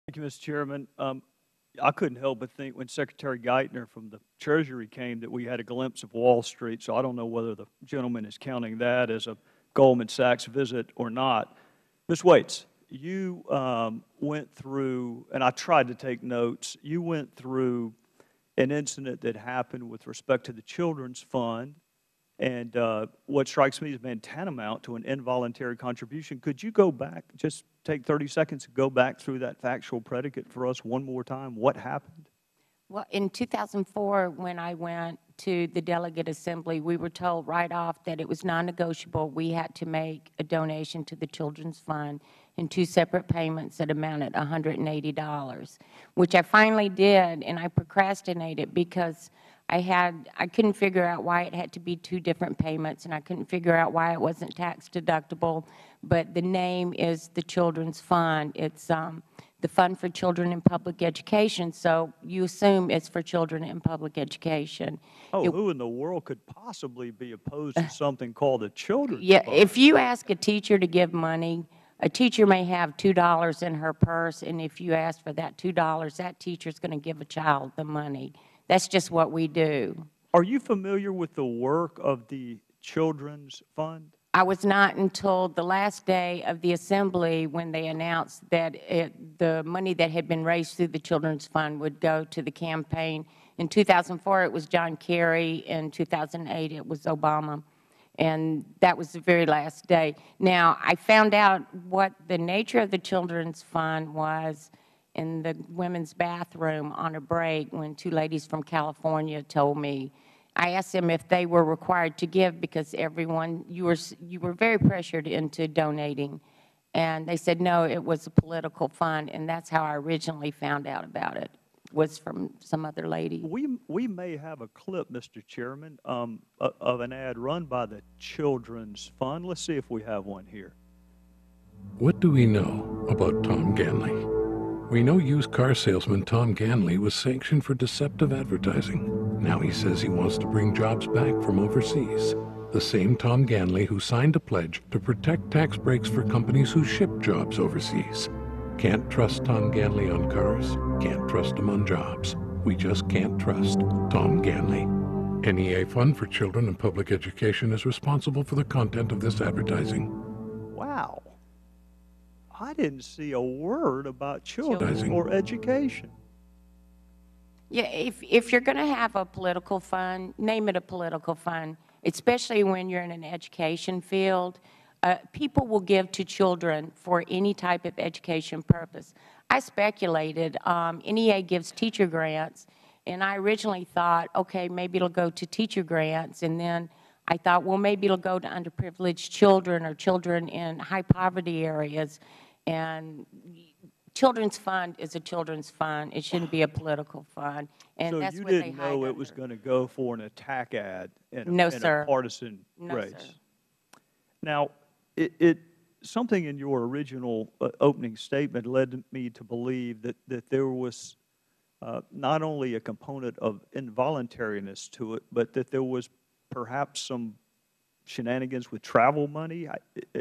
Thank you, Mr. Chairman. I couldn't help but think when Secretary Geithner from the Treasury came that we had a glimpse of Wall Street, so I don't know whether the gentleman is counting that as a Goldman Sachs visit or not. Ms. Waits, you went through, and I tried to take notes, you went through an incident that happened with respect to the Children's Fund, and what strikes me as being tantamount to an involuntary contribution. Could you go back, just take 30 seconds and go back through that factual predicate for us one more time? What happened? Well, in 2004, when I went to the delegate assembly, we were told right off that it was non-negotiable. We had to make a donation to the Children's Fund in 2 separate payments that amounted to $180, which I finally did, and I procrastinated because I couldn't figure out why it had to be 2 different payments, and I couldn't figure out why it wasn't tax deductible. But the name is the Children's Fund. It's the Fund for Children in Public Education, so you assume it's for children in public education. Oh, who in the world could possibly be opposed to something called a Children's Yeah, Fund? if you ask a teacher to give money, a teacher may have $2 in her purse, and if you ask for that $2, that teacher is going to give a child the money. That's just what we do. Are you familiar with the work of the Children's Fund? I was not until the last day of the assembly when they announced that the money that had been raised through the Children's Fund would go to the campaign. In 2004, it was John Kerry. In 2008, it was Obama. And that was the very last day. Now, I found out what the nature of the Children's Fund was in the women's bathroom on a break when 2 ladies from California told me. I asked them if they were required to give because everyone, you were very pressured into donating. And they said, no, it was a political fund, and that's how I originally found out about it, was from some other lady. We may have a clip, Mr. Chairman, of an ad run by the Children's Fund. Let's see if we have one here. What do we know about Tom Ganley? We know used car salesman Tom Ganley was sanctioned for deceptive advertising. Now he says he wants to bring jobs back from overseas. The same Tom Ganley who signed a pledge to protect tax breaks for companies who ship jobs overseas. Can't trust Tom Ganley on cars, can't trust him on jobs. We just can't trust Tom Ganley. NEA Fund for Children in Public Education is responsible for the content of this advertising. Wow. I didn't see a word about children or education. Yeah, if you're going to have a political fund, name it a political fund, especially when you're in an education field. People will give to children for any type of education purpose. I speculated, NEA gives teacher grants, and I originally thought, okay, maybe it'll go to teacher grants, and then I thought, well, maybe it'll go to underprivileged children or children in high poverty areas. And Children's Fund is a children's fund. It shouldn't be a political fund. And so that's you what they didn't hide know it under. was going to go for an attack ad in a, No, in sir. a partisan No, race. sir. Now, something in your original opening statement led me to believe that there was not only a component of involuntariness to it, but that there was perhaps some shenanigans with travel money.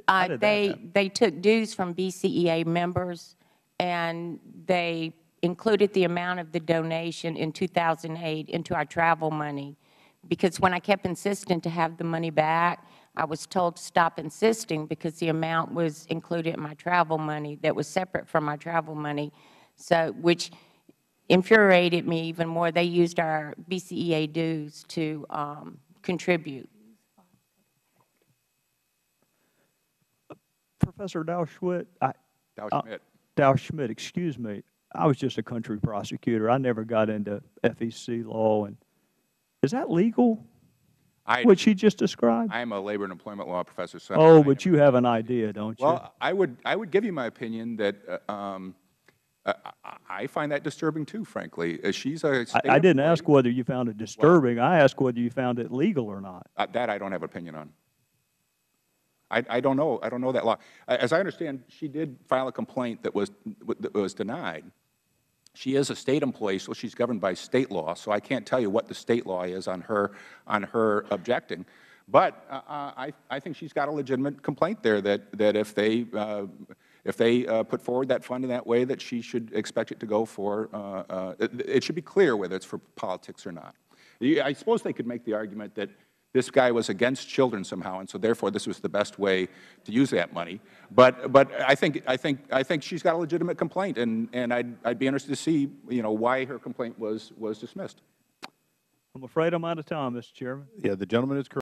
How did that happen? They took dues from BCEA members, and they included the amount of the donation in 2008 into our travel money. Because when I kept insisting to have the money back, I was told to stop insisting because the amount was included in my travel money that was separate from my travel money, so which infuriated me even more. They used our BCEA dues to contribute. Professor Dow Schmidt, excuse me. I was just a country prosecutor. I never got into FEC law. And is that legal, what she just described? I am a labor and employment law professor. So oh, but you have an idea, don't you? Well, I would give you my opinion that I find that disturbing too, frankly. She's a state I didn't employee. ask whether you found it disturbing. Well, I asked whether you found it legal or not. That I don't have an opinion on. I don't know. I don't know that law. As I understand, she did file a complaint that was denied. She is a state employee, so she's governed by state law. So I can't tell you what the state law is on her objecting. But I think she's got a legitimate complaint there that if they if they put forward that fund in that way, that she should expect it to go for, it should be clear whether it's for politics or not. I suppose they could make the argument that this guy was against children somehow, and so therefore this was the best way to use that money. But I think she's got a legitimate complaint, and I'd be interested to see, you know, why her complaint was dismissed. I'm afraid I'm out of time, Mr. Chairman. Yeah, the gentleman is correct.